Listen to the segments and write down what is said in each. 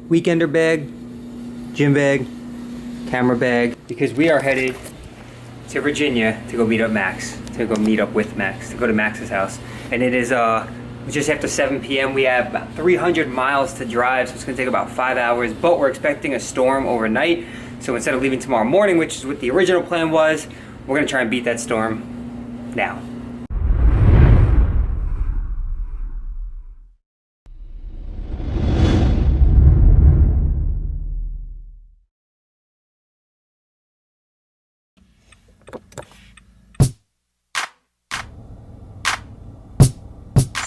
weekender bag, gym bag, camera bag, because we are headed to Virginia to go meet up Max, to go meet up with Max, to go to Max's house. And it is just after 7 p.m. We have about 300 miles to drive, so it's gonna take about 5 hours, but we're expecting a storm overnight. So instead of leaving tomorrow morning, which is what the original plan was, we're gonna try and beat that storm now.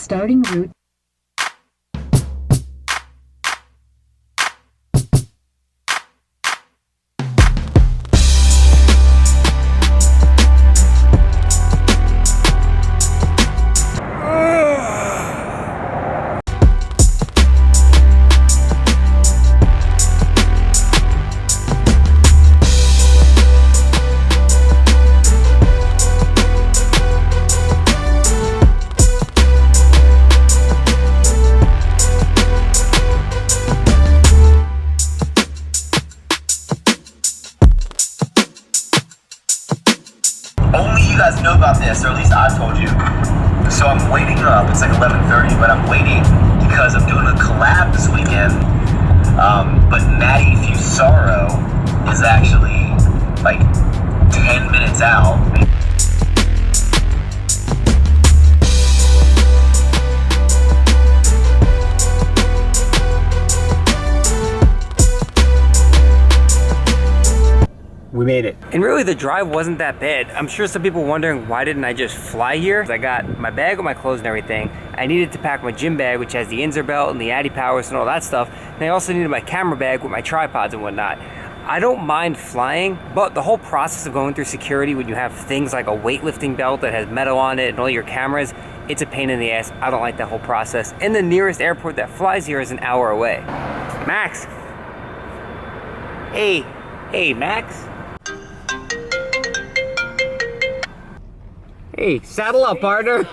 Starting route. Only you guys know about this, or at least I've told you. So I'm waiting up. It's like 11:30, but I'm waiting because I'm doing a collab this weekend. But Matty Fusaro is actually like 10 minutes out. We made it. And really the drive wasn't that bad. I'm sure some people wondering why didn't I just fly here? I got my bag with my clothes and everything. I needed to pack my gym bag, which has the Inzer belt and the Addy powers and all that stuff. And I also needed my camera bag with my tripods and whatnot. I don't mind flying, but the whole process of going through security when you have things like a weightlifting belt that has metal on it and all your cameras, it's a pain in the ass. I don't like that whole process. And the nearest airport that flies here is an hour away. Max. Hey, Max. Hey, saddle up, partner.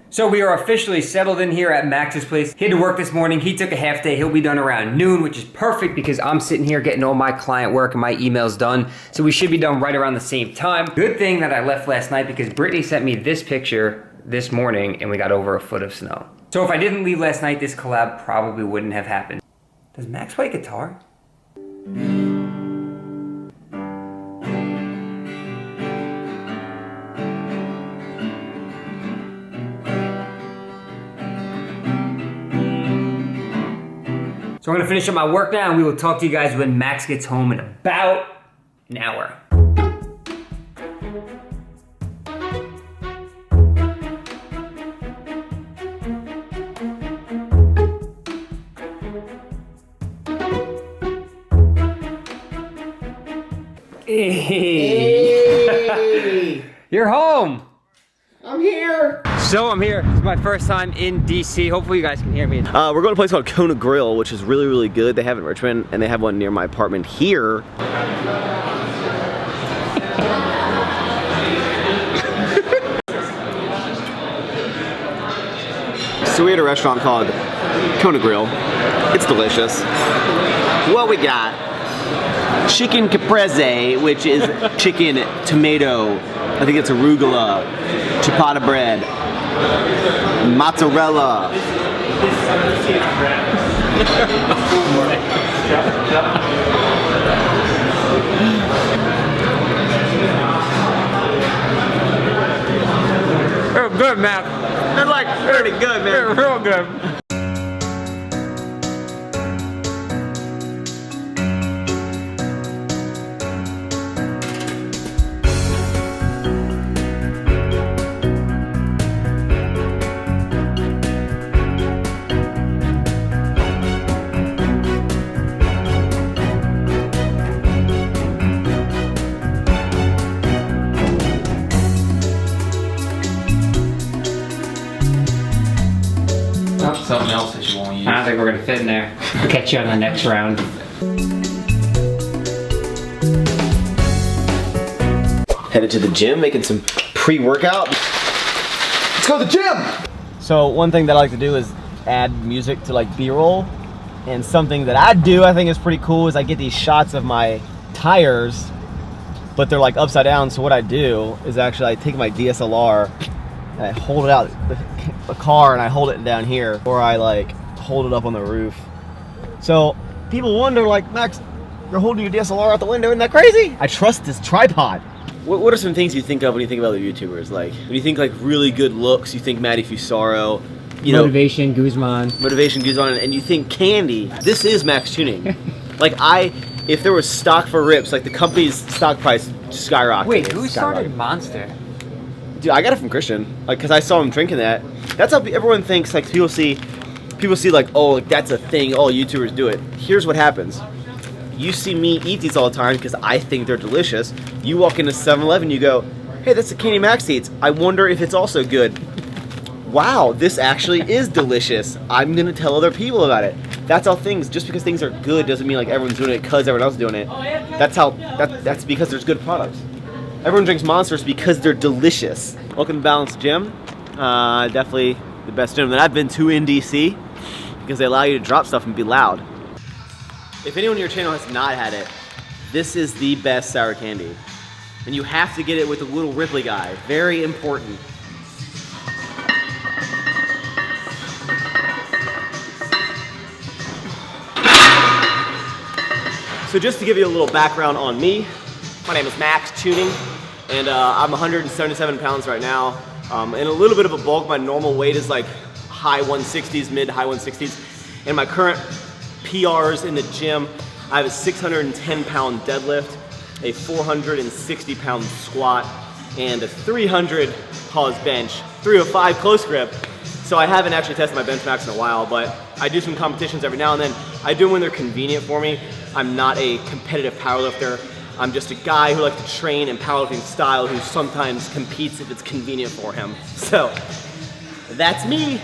So we are officially settled in here at Max's place. He had to work this morning. He took a half day. He'll be done around noon, which is perfect because I'm sitting here getting all my client work and my emails done. So we should be done right around the same time. Good thing that I left last night because Brittany sent me this picture this morning and we got over a foot of snow. So if I didn't leave last night, this collab probably wouldn't have happened. Does Max play guitar? So I'm gonna finish up my work now and we will talk to you guys when Max gets home in about an hour. Hey. You're home. I'm here. So I'm here. It's my first time in DC. Hopefully you guys can hear me. We're going to a place called Kona Grill, which is really, really good. They have it in Richmond, and they have one near my apartment here. So we had a restaurant called Kona Grill. It's delicious. What we got? Chicken caprese, which is chicken, tomato, I think it's arugula, ciabatta bread, mozzarella. They're good, Matt. They're like pretty good, man. They're real good. Something else that you won't use. I don't think we're gonna fit in there. We'll catch you on the next round. Headed to the gym, making some pre-workout. Let's go to the gym! So one thing that I like to do is add music to like B-roll. And something that I do, I think is pretty cool, is I get these shots of my tires, but they're like upside down. So what I do is actually I take my DSLR and I hold it out the car and I hold it down here, or I like hold it up on the roof. So people wonder, like, Max, you're holding your DSLR out the window, isn't that crazy? I trust this tripod. What are some things you think of when you think about the YouTubers? Like, when you think like really good looks, you think Matty Fusaro, you know, Motivation Guzman, and you think candy. This is Maxx Chewning. Like, if there was stock for rips, like the company's stock price skyrocketed. Wait, who started Monster? Dude, I got it from Christian, like, cause I saw him drinking that. That's how everyone thinks. Like, people see like, oh, like, that's a thing. All YouTubers do it. Here's what happens. You see me eat these all the time because I think they're delicious. You walk into 7-Eleven, you go, hey, that's the candy Max eats. I wonder if it's also good. Wow, this actually is delicious. I'm gonna tell other people about it. That's how things, just because things are good doesn't mean like everyone's doing it because everyone else is doing it. That's because there's good products. Everyone drinks Monsters because they're delicious. Welcome to Balance Gym. Definitely the best gym that I've been to in DC because they allow you to drop stuff and be loud. If anyone on your channel has not had it, this is the best sour candy. And you have to get it with the little Ripley guy. Very important. So just to give you a little background on me, my name is Maxx Chewning, and I'm 177 pounds right now, and a little bit of a bulk. My normal weight is like high 160s, mid high 160s, and my current PRs in the gym, I have a 610 pound deadlift, a 460 pound squat, and a 300 pause bench, 305 close grip. So I haven't actually tested my bench max in a while, but I do some competitions every now and then. I do them when they're convenient for me. I'm not a competitive powerlifter. I'm just a guy who likes to train in powerlifting style who sometimes competes if it's convenient for him. So that's me.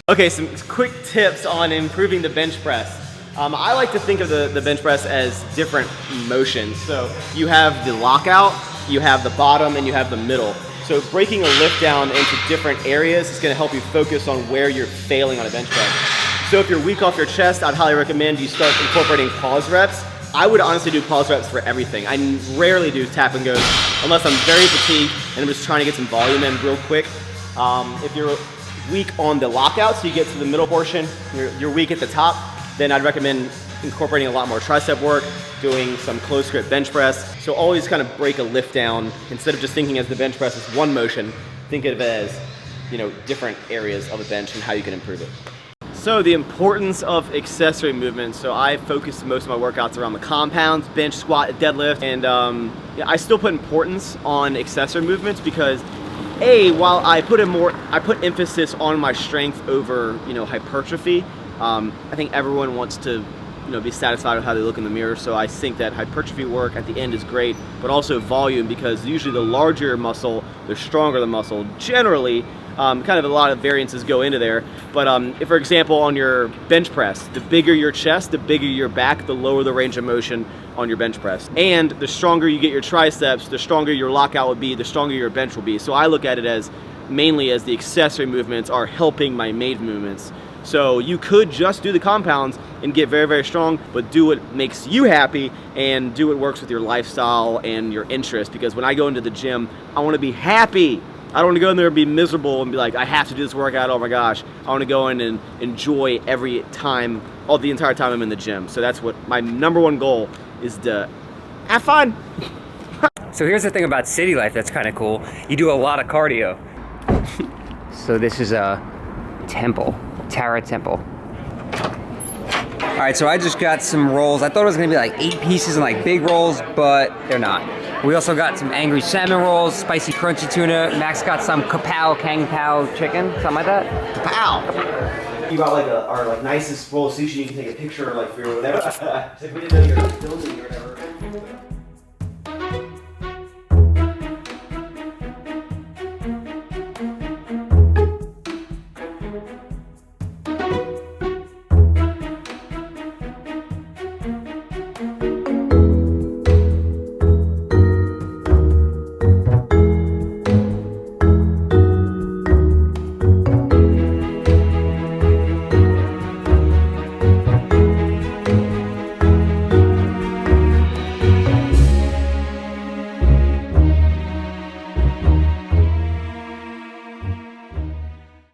Okay, some quick tips on improving the bench press. I like to think of the bench press as different motions. So you have the lockout, you have the bottom, and you have the middle. So breaking a lift down into different areas is gonna help you focus on where you're failing on a bench press. So if you're weak off your chest, I'd highly recommend you start incorporating pause reps. I would honestly do pause reps for everything. I rarely do tap and goes unless I'm very fatigued and I'm just trying to get some volume in real quick. If you're weak on the lockout, so you get to the middle portion, you're weak at the top, then I'd recommend incorporating a lot more tricep work, doing some close grip bench press. So always kind of break a lift down. Instead of just thinking as the bench press is one motion, think of it as, you know, different areas of a bench and how you can improve it. So the importance of accessory movements. So I focus most of my workouts around the compounds, bench, squat, deadlift, and yeah, I still put importance on accessory movements because while I put emphasis on my strength over, you know, hypertrophy, I think everyone wants to, you know, be satisfied with how they look in the mirror. So I think that hypertrophy work at the end is great, but also volume, because usually the larger your muscle, the stronger the muscle. Generally, kind of a lot of variances go into there. But if, for example, on your bench press, the bigger your chest, the bigger your back, the lower the range of motion on your bench press. And the stronger you get your triceps, the stronger your lockout will be, the stronger your bench will be. So I look at it as mainly as the accessory movements are helping my main movements. So you could just do the compounds and get very, very strong, but do what makes you happy and do what works with your lifestyle and your interest. Because when I go into the gym, I want to be happy. I don't want to go in there and be miserable and be like, I have to do this workout, oh my gosh. I want to go in and enjoy every time, the entire time I'm in the gym. So that's what my #1 goal is, to have fun. So here's the thing about city life that's kind of cool. You do a lot of cardio. So this is a temple, Tara Temple. All right, so I just got some rolls. I thought it was gonna be like 8 pieces and like big rolls, but they're not. We also got some angry salmon rolls, spicy crunchy tuna. Max got some kapow, kang pao chicken, something like that. Kapow! You got like our nicest roll of sushi you can take a picture of, like, for your whatever. Like we didn't know you were filming or whatever.